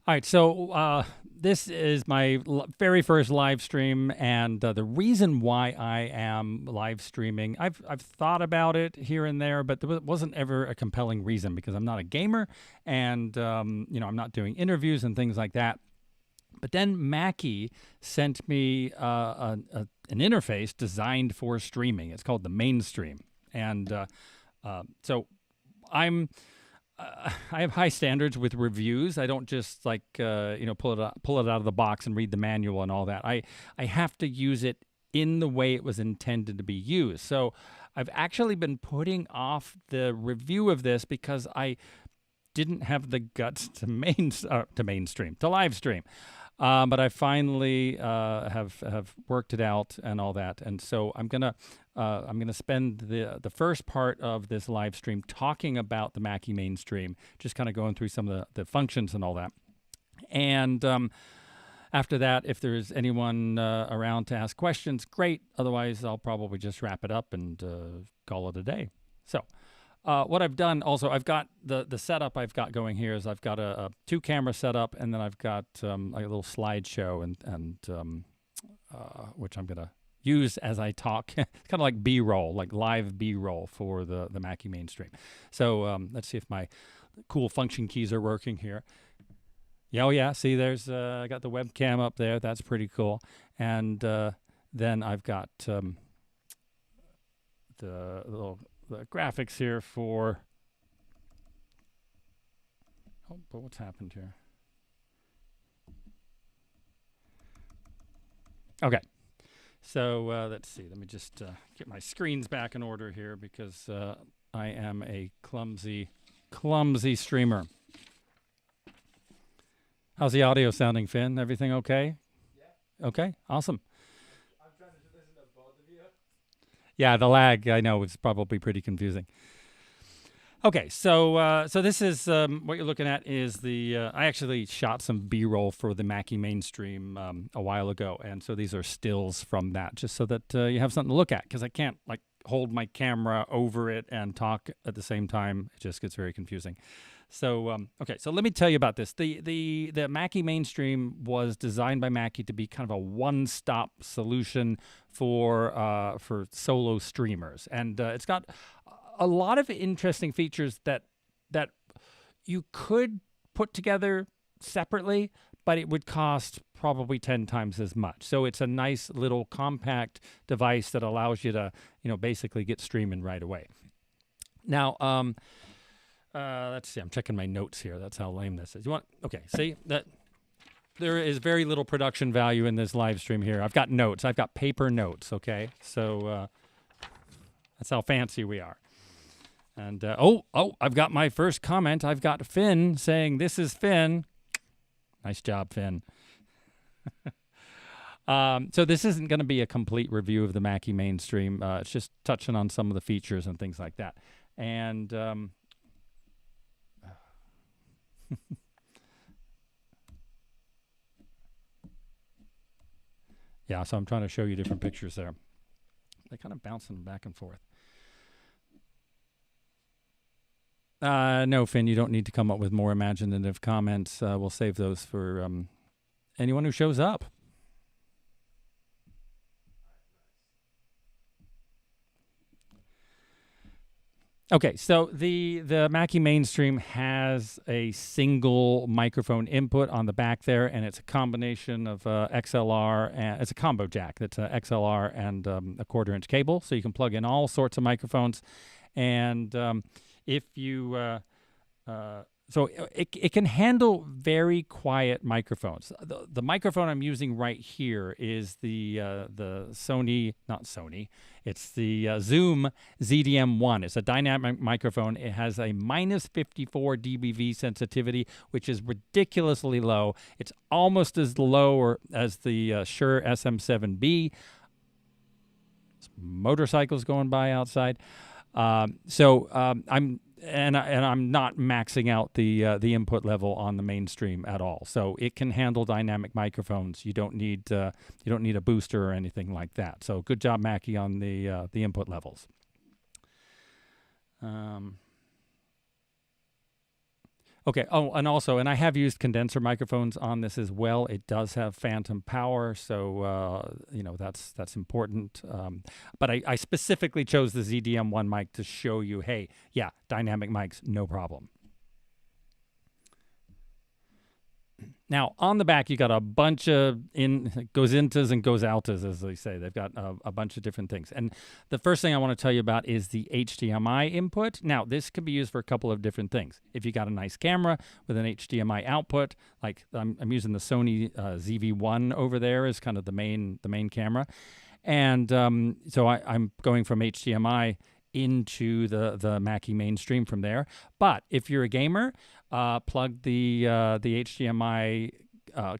All right, so this is my very first live stream, and the reason why I am live streaming, I've thought about it here and there, but there wasn't ever a compelling reason because I'm not a gamer, and I'm not doing interviews and things like that. But then Mackie sent me an interface designed for streaming. It's called the MainStream, and so I'm. I have high standards with reviews. I don't just pull it out of the box and read the manual and all that. I have to use it in the way it was intended to be used. So I've actually been putting off the review of this because I didn't have the guts to live stream. But I finally have worked it out and all that, and so I'm gonna spend the first part of this live stream talking about the Mackie MainStream, just kind of going through some of the functions and all that. And after that, if there's anyone around to ask questions, great. Otherwise, I'll probably just wrap it up and call it a day. So. What I've done also, I've got the setup I've got going here is I've got a 2-camera setup, and then I've got a little slideshow and which I'm gonna use as I talk. It's kind of like B-roll, like live B-roll for the Mackie MainStream. So let's see if my cool function keys are working here. Yeah, oh yeah, see there's I got the webcam up there. That's pretty cool. And then I've got the graphics here for. Oh, but what's happened here? Okay, so let's see. Let me just get my screens back in order here because I am a clumsy streamer. How's the audio sounding, Finn? Everything okay? Yeah. Okay, awesome. Yeah, the lag, I know, is probably pretty confusing. Okay, so this is what you're looking at is the I actually shot some B-roll for the Mackie MainStream a while ago, and so these are stills from that, just so that you have something to look at, because I can't hold my camera over it and talk at the same time. It just gets very confusing. So okay, so let me tell you about this. The Mackie MainStream was designed by Mackie to be kind of a one-stop solution for solo streamers, and it's got a lot of interesting features that you could put together separately, but it would cost probably 10 times as much. So it's a nice little compact device that allows you to basically get streaming right away. Now. Let's see. I'm checking my notes here. That's how lame this is. Okay, see that there is very little production value in this live stream here. I've got notes. I've got paper notes. Okay, so that's how fancy we are. And I've got my first comment. I've got Finn saying, "This is Finn." Nice job, Finn. So this isn't going to be a complete review of the Mackie MainStream. It's just touching on some of the features and things like that. And yeah, so I'm trying to show you different pictures there. They're kind of bouncing back and forth. No, Finn, you don't need to come up with more imaginative comments. We'll save those for anyone who shows up. Okay, so the Mackie MainStream has a single microphone input on the back there, and it's a combination of XLR, and it's a combo jack. That's a XLR and a 1/4-inch cable, so you can plug in all sorts of microphones. And if you so it can handle very quiet microphones. The microphone I'm using right here is the Sony, it's the Zoom ZDM1. It's a dynamic microphone. It has a minus 54 dBV sensitivity, which is ridiculously low. It's almost as low as the Shure SM7B. Motorcycles going by outside. I'm not maxing out the input level on the MainStream at all. So it can handle dynamic microphones. You don't need a booster or anything like that. So good job, Mackie, on the input levels. Okay. Oh, and also, and I have used condenser microphones on this as well. It does have phantom power, so that's important. But I specifically chose the ZDM1 mic to show you, hey, yeah, dynamic mics, no problem. Now, on the back, you got a bunch of goes intas and goes outas, as they say. They've got a bunch of different things. And the first thing I want to tell you about is the HDMI input. Now, this can be used for a couple of different things. If you got a nice camera with an HDMI output, like I'm using the Sony ZV-1 over there as kind of the main camera. And so I'm going from HDMI into the Mackie MainStream from there. But if you're a gamer, plug the HDMI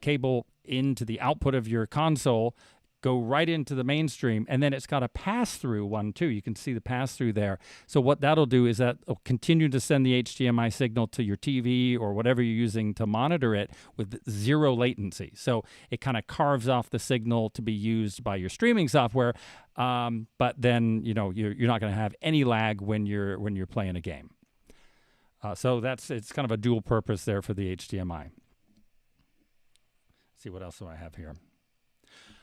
cable into the output of your console, go right into the mainstream, and then it's got a pass-through one too. You can see the pass-through there. So what that'll do is that it'll continue to send the HDMI signal to your TV or whatever you're using to monitor it with zero latency. So it kind of carves off the signal to be used by your streaming software, but then you're not going to have any lag when you're playing a game. So it's kind of a dual purpose there for the HDMI. Let's see what else do I have here.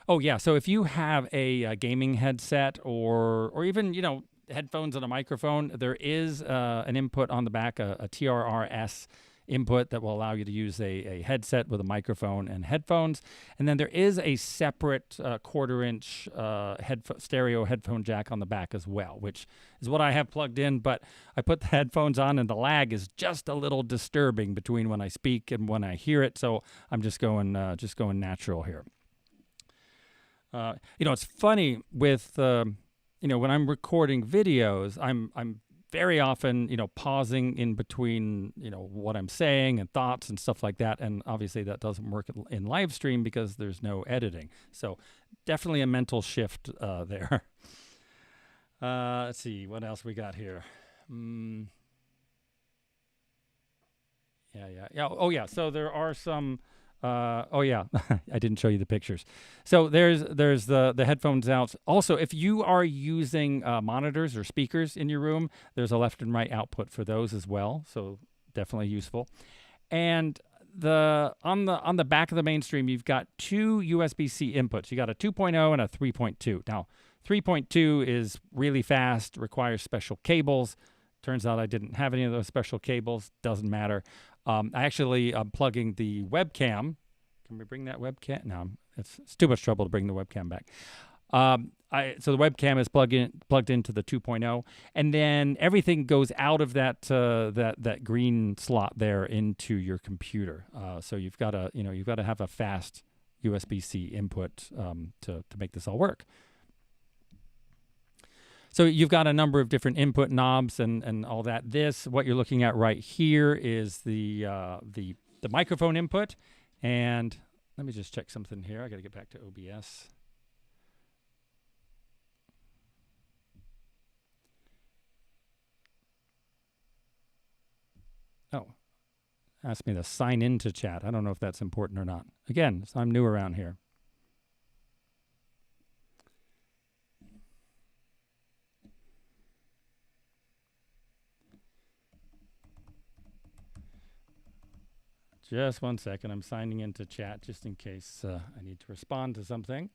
Oh yeah, so if you have a gaming headset or even headphones and a microphone, there is an input on the back, a TRRS input that will allow you to use a headset with a microphone and headphones. And then there is a separate quarter-inch stereo headphone jack on the back as well, which is what I have plugged in. But I put the headphones on, and the lag is just a little disturbing between when I speak and when I hear it. So I'm just going natural here. It's funny with when I'm recording videos, I'm very often pausing in between what I'm saying and thoughts and stuff like that, and obviously that doesn't work in live stream because there's no editing. So definitely a mental shift there. Let's see what else we got here. Yeah. Oh yeah. So there are some. I didn't show you the pictures. So there's the headphones out. Also, if you are using monitors or speakers in your room, there's a left and right output for those as well. So definitely useful. And on the back of the mainstream, you've got two USB-C inputs. You got a 2.0 and a 3.2. Now, 3.2 is really fast, requires special cables. Turns out I didn't have any of those special cables. Doesn't matter. I'm plugging the webcam. Can we bring that webcam? No, it's too much trouble to bring the webcam back. So the webcam is plugged into the 2.0, and then everything goes out of that green slot there into your computer. So you've got to have a fast USB-C input to make this all work. So you've got a number of different input knobs and all that. What you're looking at right here is the microphone input. And let me just check something here. I got to get back to OBS. Oh, asked me to sign into chat. I don't know if that's important or not. Again, I'm new around here. Just one second. I'm signing into chat just in case I need to respond to something.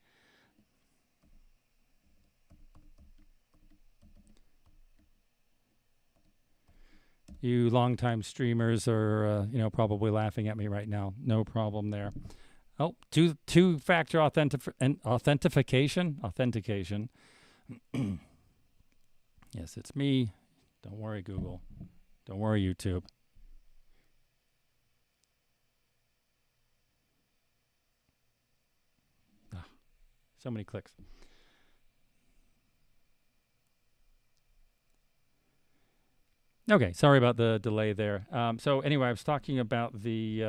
You longtime streamers are, probably laughing at me right now. No problem there. Oh, two-factor authentication. Yes, it's me. Don't worry, Google. Don't worry, YouTube. So many clicks. Okay, sorry about the delay there. So anyway, I was talking about the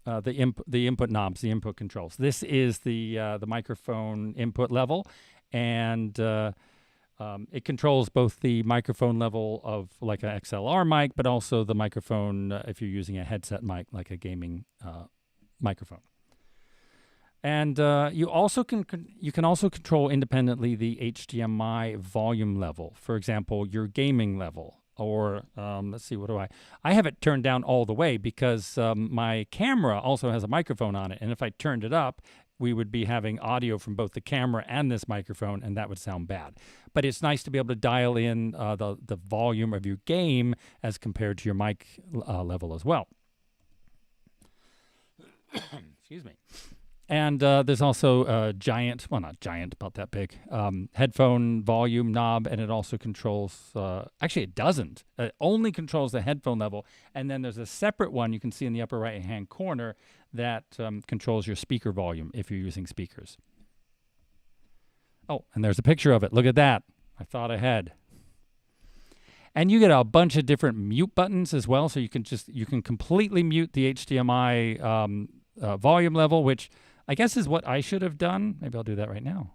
input knobs, the input controls. This is the microphone input level, and it controls both the microphone level of like an XLR mic, but also the microphone if you're using a headset mic, like a gaming microphone. And you can also control independently the HDMI volume level. For example, your gaming level. or let's see, what do I have it turned down all the way because my camera also has a microphone on it. And if I turned it up, we would be having audio from both the camera and this microphone, and that would sound bad. But it's nice to be able to dial in the volume of your game as compared to your mic level as well. Excuse me. And there's also a giant, well, not giant, about that big, headphone volume knob, and it also controls, actually it doesn't. It only controls the headphone level, and then there's a separate one you can see in the upper right-hand corner that controls your speaker volume if you're using speakers. Oh, and there's a picture of it. Look at that. I thought ahead. And you get a bunch of different mute buttons as well, so you can completely mute the HDMI volume level, which I guess is what I should have done. Maybe I'll do that right now.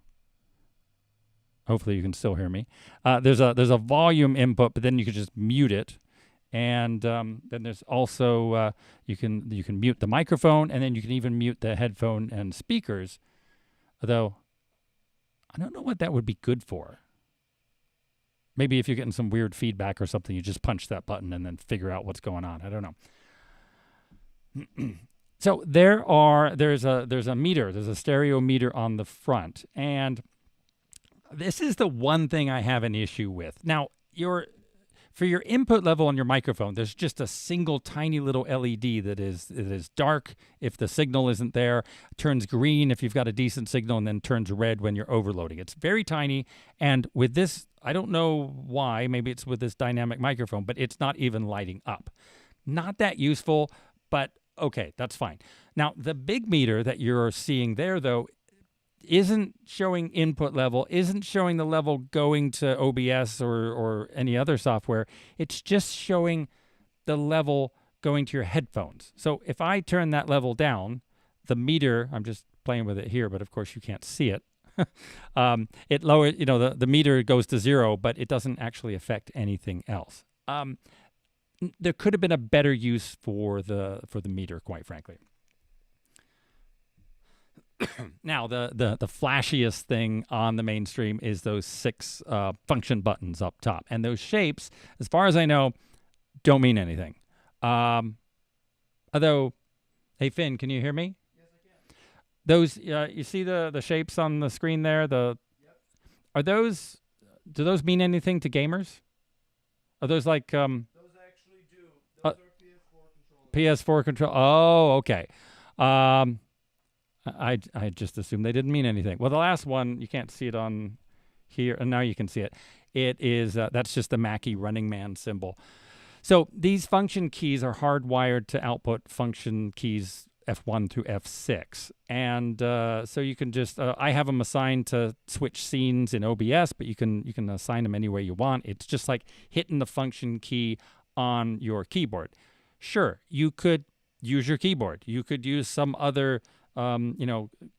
Hopefully you can still hear me. There's a volume input, but then you can just mute it. And then there's also you can mute the microphone, and then you can even mute the headphone and speakers. Although I don't know what that would be good for. Maybe if you're getting some weird feedback or something, you just punch that button and then figure out what's going on. I don't know. So there's a meter, there's a stereo meter on the front, and this is the one thing I have an issue with. Now, for your input level on your microphone, there's just a single tiny little LED that is dark if the signal isn't there, turns green if you've got a decent signal, and then turns red when you're overloading. It's very tiny, and with this, I don't know why, maybe it's with this dynamic microphone, but it's not even lighting up. Not that useful, but okay, that's fine. Now, the big meter that you're seeing there, though, isn't showing input level, isn't showing the level going to OBS or any other software. It's just showing the level going to your headphones. So if I turn that level down, the meter, I'm just playing with it here, but of course you can't see it. It lowers, the meter goes to 0, but it doesn't actually affect anything else. There could have been a better use for the meter, quite frankly. Now, the flashiest thing on the MainStream is those 6 function buttons up top. And those shapes, as far as I know, don't mean anything. Although, hey, Finn, can you hear me? Yes, I can. Those, you see the shapes on the screen there? Yep. Do those mean anything to gamers? Are those like... those actually do. Those are PS4 controllers. PS4 control. Oh, okay. I just assumed they didn't mean anything. Well, the last one, you can't see it on here, and now you can see it. It is, that's just the Mackie Running Man symbol. So these function keys are hardwired to output function keys F1 through F6. And so you can just, I have them assigned to switch scenes in OBS, but you can assign them any way you want. It's just like hitting the function key on your keyboard. Sure, you could use your keyboard. You could use some other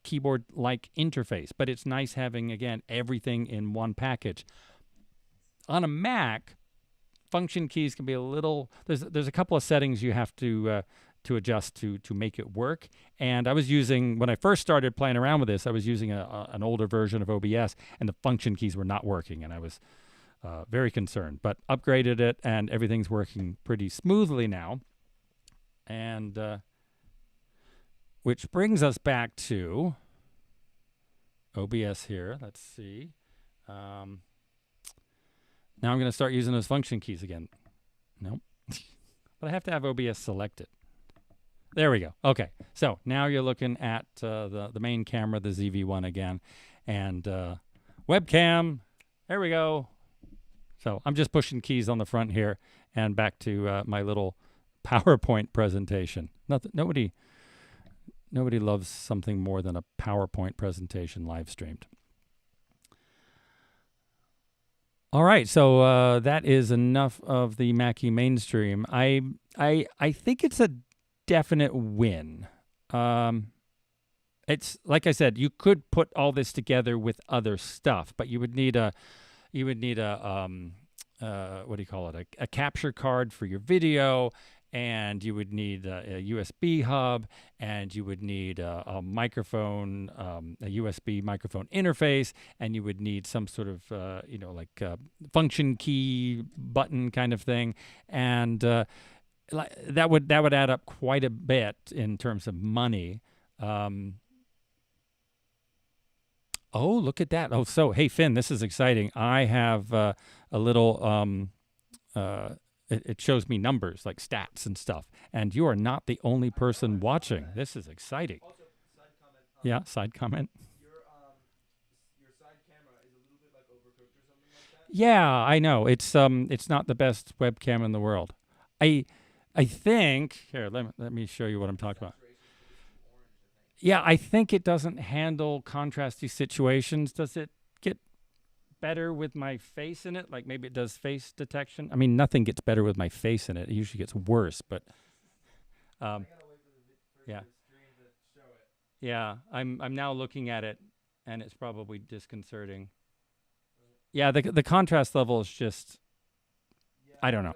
keyboard-like interface, but it's nice having, again, everything in one package. On a Mac, function keys can be a little, there's a couple of settings you have to adjust to make it work. And I was using, when I first started playing around with this, I was using an older version of OBS, and the function keys were not working, and I was very concerned, but upgraded it, and everything's working pretty smoothly now. And which brings us back to OBS here. Let's see. Now I'm going to start using those function keys again. Nope. But I have to have OBS selected. There we go. Okay. So now you're looking at the main camera, the ZV-1 again. And webcam. There we go. So I'm just pushing keys on the front here and back to my little PowerPoint presentation. Nobody loves something more than a PowerPoint presentation live streamed. All right, so that is enough of the Mackie MainStream. I think it's a definite win. It's like I said, you could put all this together with other stuff, but you would need a what do you call it? A capture card for your video. and you would need a USB hub, and you would need a microphone, a USB microphone interface, and you would need some sort of, like function key button kind of thing, and that would add up quite a bit in terms of money. Oh, look at that! Oh, so hey, Finn, this is exciting. I have a little. It shows me numbers like stats and stuff, and you are not the only person watching. This is exciting. Also, side comment. Yeah, side comment. Your side camera is a little bit like overcooked or something like that. Yeah, I know. It's not the best webcam in the world. I I think here. Let me show you what I'm talking about. Yeah, I think it doesn't handle contrasty situations. Does it get better with my face in it? Like maybe it does face detection. I mean, nothing gets better with my face in it. It usually gets worse. But yeah, yeah. I'm now looking at it, and it's probably disconcerting. Yeah, the contrast level is just I don't know.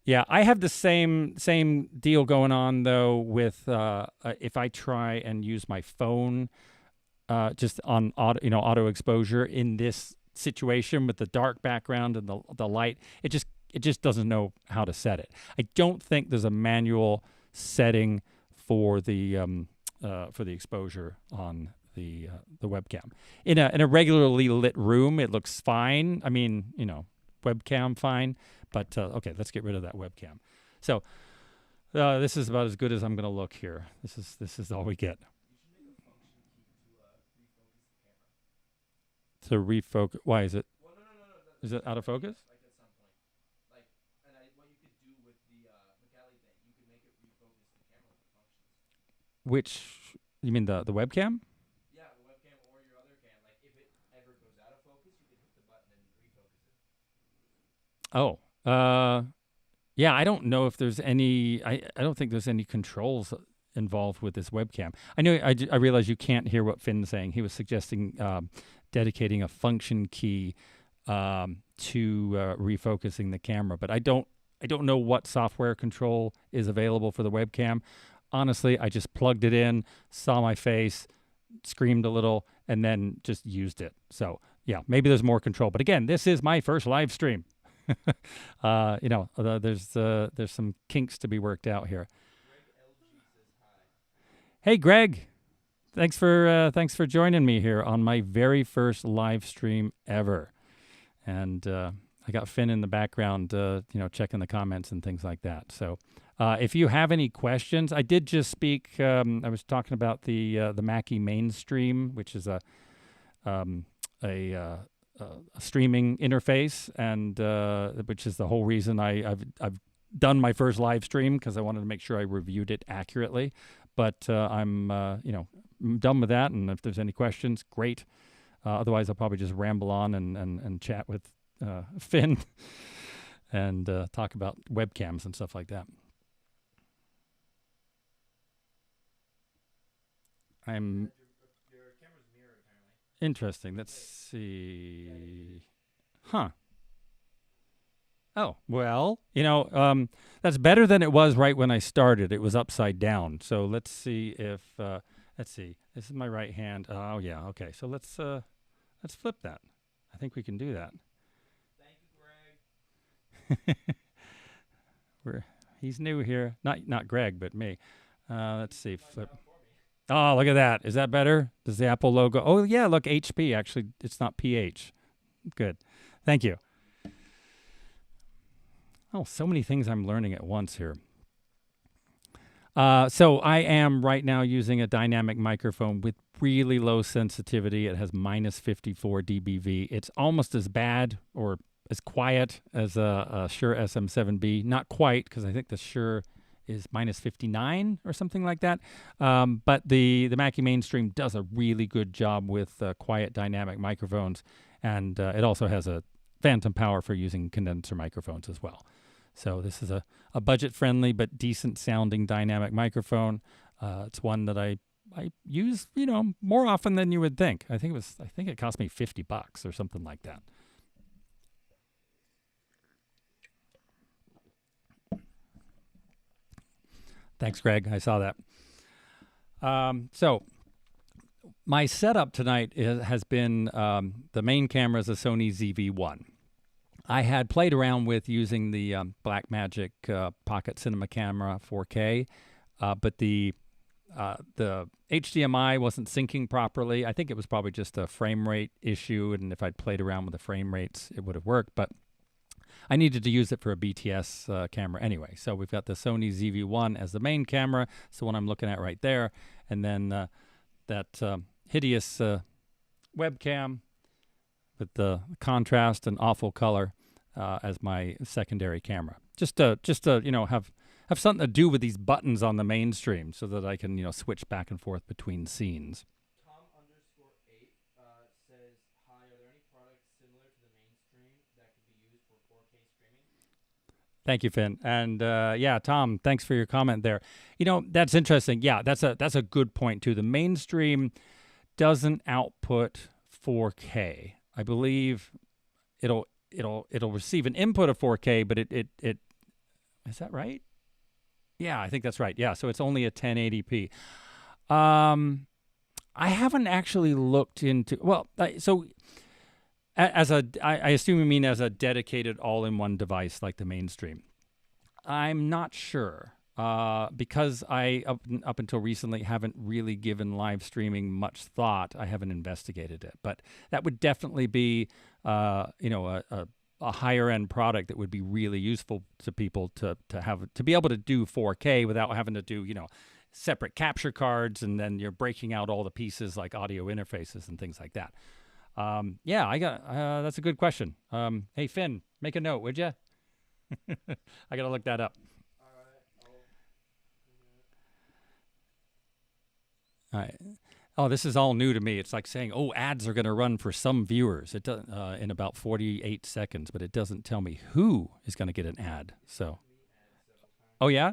Yeah, I have the same deal going on though with if I try and use my phone just on auto exposure in this situation with the dark background and the light, it just doesn't know how to set it. I don't think there's a manual setting for the exposure on the webcam. In a regularly lit room, it looks fine. I mean, webcam fine. But okay, let's get rid of that webcam. So this is about as good as I'm going to look here. This is all we get. To refocus. Why is it? Well, no. Is it out of focus? Like at some point, what you could do with the Macally thing, you could make it refocus the camera with the functions. Which you mean the webcam? Yeah, the webcam or your other cam. Like if it ever goes out of focus, you can hit the button and refocus it. Oh. Yeah, I don't know if there's any. I don't think there's any controls involved with this webcam. I know. I realize you can't hear what Finn's saying. He was suggesting dedicating a function key to refocusing the camera, but I don't know what software control is available for the webcam. Honestly, I just plugged it in, saw my face, screamed a little, and then just used it. So yeah, maybe there's more control. But again, this is my first live stream. There's some kinks to be worked out here. Hey, Greg, thanks for joining me here on my very first live stream ever. And I got Finn in the background, checking the comments and things like that. So if you have any questions, I did just speak. I was talking about the Mackie MainStream, which is a streaming interface, and which is the whole reason I've done my first live stream, because I wanted to make sure I reviewed it accurately. But I'm done with that, and if there's any questions, great. Otherwise, I'll probably just ramble on and chat with Finn and talk about webcams and stuff like that. Your camera's mirrored, apparently. Interesting. Let's see. Huh. Oh, well, that's better than it was right when I started. It was upside down. So let's see if, let's see. This is my right hand. Oh, yeah. Okay. So let's flip that. I think we can do that. Thank you, Greg. He's new here. Not Greg, but me. Let's see. Flip. Oh, look at that. Is that better? Does the Apple logo? Oh, yeah. Look, HP. Actually, it's not PH. Good. Thank you. Oh, so many things I'm learning at once here. So I am right now using a dynamic microphone with really low sensitivity. It has minus 54 dBV. It's almost as bad or as quiet as a Shure SM7B. Not quite, because I think the Shure is minus 59 or something like that. But the Mackie MainStream does a really good job with quiet dynamic microphones, and it also has a phantom power for using condenser microphones as well. So this is a budget-friendly but decent-sounding dynamic microphone. It's one that I use, more often than you would think. I think it cost me $50 or something like that. Thanks, Greg. I saw that. So my setup tonight has been the main camera is a Sony ZV-1. I had played around with using the Blackmagic Pocket Cinema Camera 4K, but the HDMI wasn't syncing properly. I think it was probably just a frame rate issue, and if I'd played around with the frame rates, it would have worked. But I needed to use it for a BTS camera anyway. So we've got the Sony ZV-1 as the main camera. It's the one I'm looking at right there. And then that hideous webcam with the contrast and awful color as my secondary camera. Just to have something to do with these buttons on the mainstream so that I can switch back and forth between scenes. Tom_8 says, "Hi, are there any products similar to the mainstream that could be used for 4K streaming?" Thank you, Finn. And yeah, Tom, thanks for your comment there. That's interesting. Yeah, that's a good point too. The mainstream doesn't output 4K. I believe it'll receive an input of 4K, but it is that right? Yeah, I think that's right. Yeah, so it's only a 1080p. I haven't actually looked into I assume you mean as a dedicated all-in-one device like the mainstream. I'm not sure because I up until recently haven't really given live streaming much thought. I haven't investigated it, but that would definitely be a higher end product that would be really useful to people to be able to do 4K without having to do separate capture cards, and then you're breaking out all the pieces like audio interfaces and things like that. Yeah, I got that's a good question. Hey Finn, make a note, would you? I gotta look that up. All right. Oh, this is all new to me. It's like saying, "Oh, ads are going to run for some viewers." It does in about 48 seconds, but it doesn't tell me who is going to get an ad. So, oh yeah.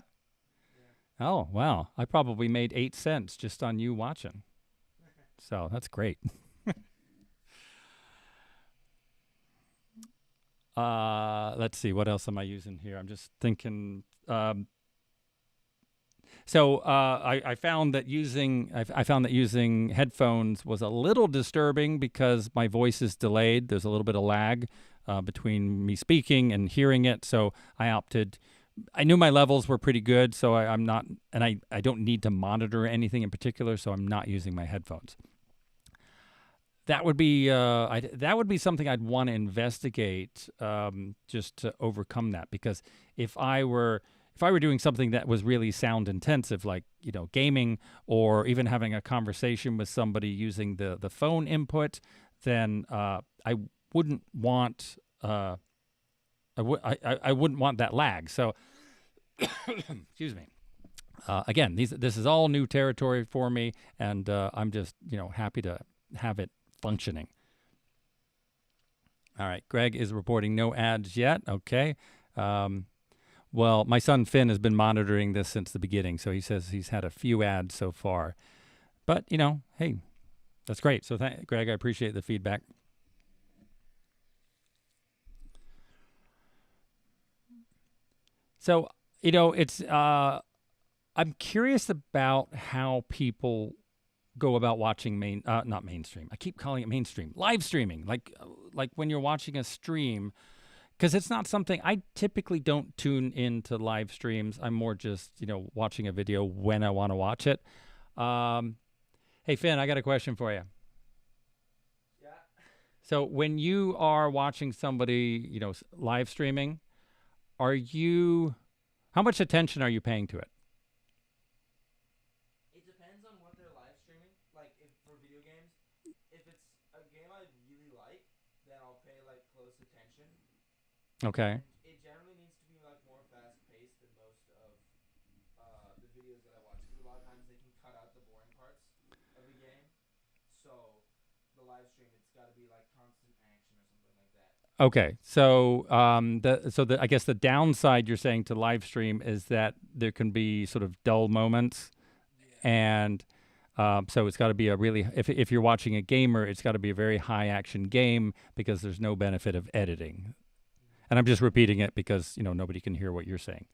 Oh wow, I probably made 8 cents just on you watching. So that's great. Let's see, what else am I using here? I'm just thinking. So I found that using headphones was a little disturbing because my voice is delayed. There's a little bit of lag between me speaking and hearing it. So I knew my levels were pretty good, so I'm not, and I don't need to monitor anything in particular, so I'm not using my headphones. That would be something I'd want to investigate just to overcome that, because if I were doing something that was really sound intensive, like gaming, or even having a conversation with somebody using the phone input, then I wouldn't want I wouldn't want that lag. So excuse me. Again, this is all new territory for me, and I'm just happy to have it functioning. All right, Greg is reporting no ads yet. Okay. Well, my son Finn has been monitoring this since the beginning, so he says he's had a few ads so far. But hey, that's great. So, Greg, I appreciate the feedback. So, it's I'm curious about how people go about watching not mainstream. I keep calling it mainstream. Live streaming, like when you're watching a stream, because it's not something I typically don't tune into live streams. I'm more just watching a video when I want to watch it. Hey Finn, I got a question for you. Yeah. So when you are watching somebody, live streaming, how much attention are you paying to it? It depends on what they're live streaming. Like for video games, if it's a game I really like, then I'll pay close attention. Okay. And it generally needs to be more fast paced than most of the videos that I watch. Because a lot of times they can cut out the boring parts of the game. So the live stream, it's got to be constant action or something like that. Okay, so I guess the downside you're saying to live stream is that there can be sort of dull moments, and so it's got to be a really if you're watching a gamer, it's got to be a very high action game because there's no benefit of editing. And I'm just repeating it because nobody can hear what you're saying.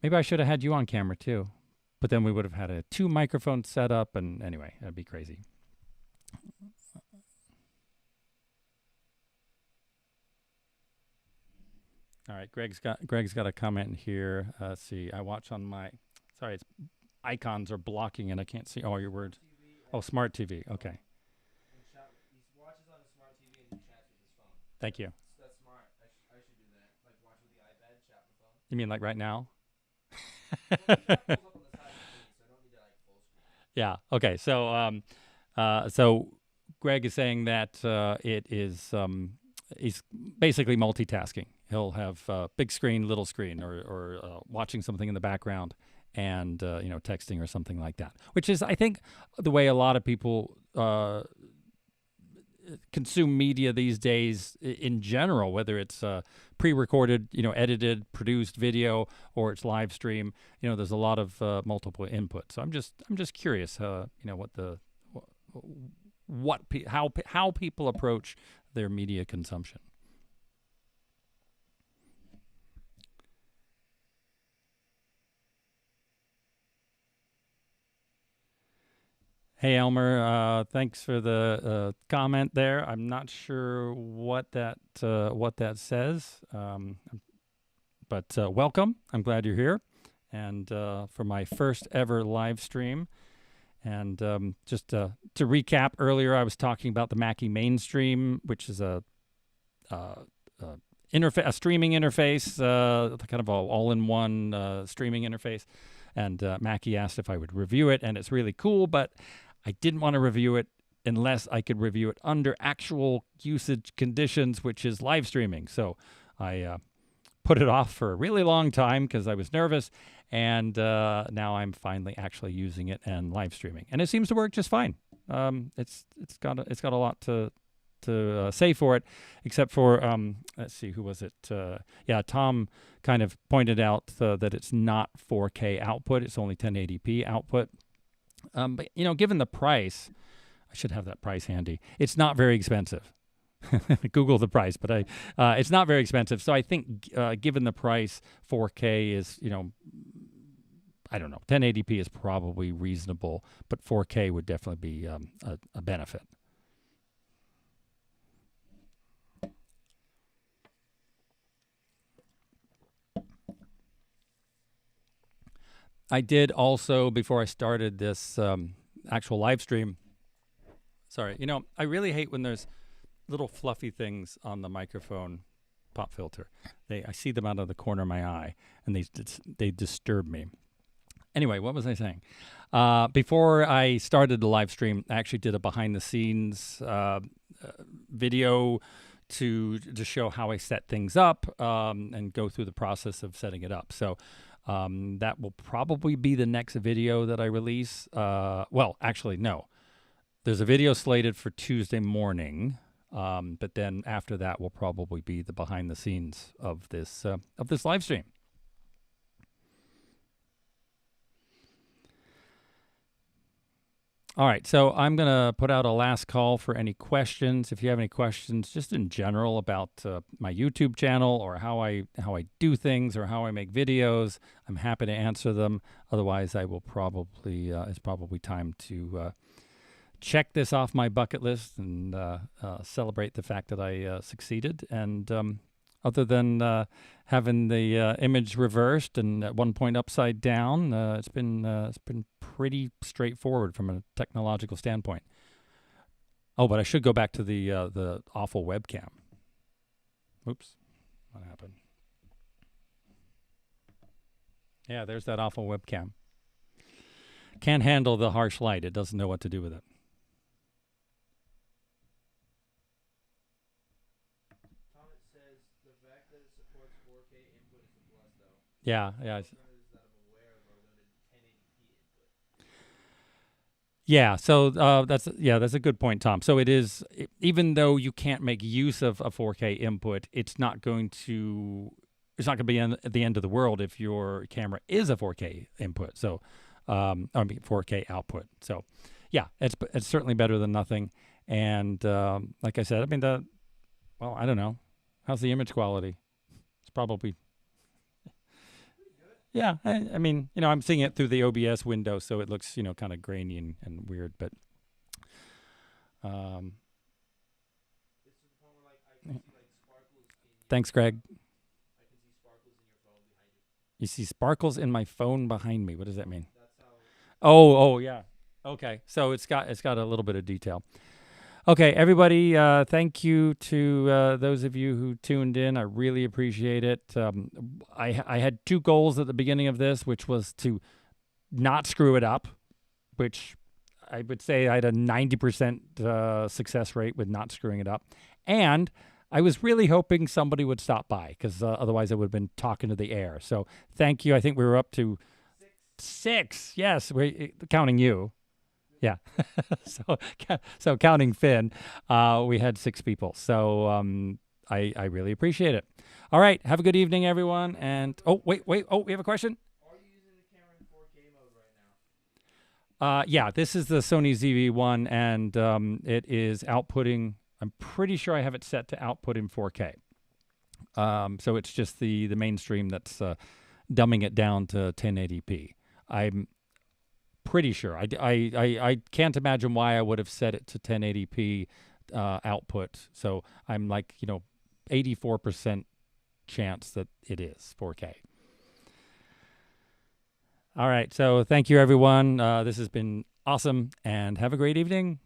Maybe I should have had you on camera too. But then we would have had a 2 microphones set up, and anyway, that'd be crazy. All right, Greg's got a comment here. Let's see. I watch on my sorry, it's icons are blocking and I can't see all your words. Oh, smart TV. Okay. He watches on a smart TV and he chats with his phone. Thank you. That's smart. I should do that. Like watch with the iPad, chat on the phone. You mean like right now? Well, the chat pulls up on the side of the screen, so I don't need to like full screen. Yeah. Okay. So Greg is saying that it is he's basically multitasking. He'll have big screen, little screen, or watching something in the background, and texting or something like that. Which is, I think, the way a lot of people consume media these days in general, whether it's pre-recorded, edited, produced video, or it's live stream. There's a lot of multiple inputs. So I'm just curious, how people approach their media consumption. Hey Elmer, thanks for the comment there. I'm not sure what that says, but welcome. I'm glad you're here, and for my first ever live stream. And just to recap, earlier I was talking about the Mackie MainStream, which is a streaming interface, kind of an all-in-one streaming interface. And Mackie asked if I would review it, and it's really cool, but I didn't want to review it unless I could review it under actual usage conditions, which is live streaming. So I put it off for a really long time because I was nervous, and now I'm finally actually using it and live streaming, and it seems to work just fine. It's got a lot to say for it, except for let's see, who was it? Tom kind of pointed out that it's not 4K output; it's only 1080p output. But given the price, I should have that price handy. It's not very expensive. Google the price, but it's not very expensive. So I think given the price, 4K is I don't know, 1080p is probably reasonable, but 4K would definitely be a benefit. I did also, before I started this actual live stream, sorry, I really hate when there's little fluffy things on the microphone pop filter. I see them out of the corner of my eye, and they disturb me. Anyway, what was I saying? Before I started the live stream, I actually did a behind-the-scenes video to show how I set things up and go through the process of setting it up. So that will probably be the next video that I release. Well, actually, no. There's a video slated for Tuesday morning, but then after that will probably be the behind the scenes of this live stream. All right, so I'm going to put out a last call for any questions. If you have any questions just in general about my YouTube channel or how I do things or how I make videos, I'm happy to answer them. Otherwise, I will probably it's probably time to check this off my bucket list and celebrate the fact that I succeeded. And other than having the image reversed and at one point upside down, it's been pretty straightforward from a technological standpoint. Oh, but I should go back to the awful webcam. Oops, what happened? Yeah, there's that awful webcam. Can't handle the harsh light. It doesn't know what to do with it. Yeah. Yeah, so that's a good point, Tom. So it is, even though you can't make use of a 4K input, it's not going to be at the end of the world if your camera is a 4K input. So 4K output. So yeah, it's certainly better than nothing. And like I said, I mean I don't know, how's the image quality? It's probably. Yeah, I mean, I'm seeing it through the OBS window, so it looks, kind of grainy and weird. But um, It's to the point where like I can see like sparkles in your thanks, Greg. I can see sparkles in your phone behind you. You see sparkles in my phone behind me. What does that mean? That's how. Oh, yeah. Okay, so it's got a little bit of detail. Okay, everybody, thank you to those of you who tuned in. I really appreciate it. I had two goals at the beginning of this, which was to not screw it up, which I would say I had a 90% success rate with not screwing it up. And I was really hoping somebody would stop by because otherwise I would have been talking to the air. So thank you. I think we were up to six. Yes, counting you. Yeah. so counting Finn, we had 6 people. So I really appreciate it. All right. Have a good evening, everyone. And wait. Oh, we have a question. Are you using the camera in 4K mode right now? Yeah, this is the Sony ZV-1, and it is outputting. I'm pretty sure I have it set to output in 4K. So it's just the mainstream that's dumbing it down to 1080p. I'm pretty sure. I can't imagine why I would have set it to 1080p output. So I'm like, 84% chance that it is 4K. All right. So thank you, everyone. This has been awesome, and have a great evening.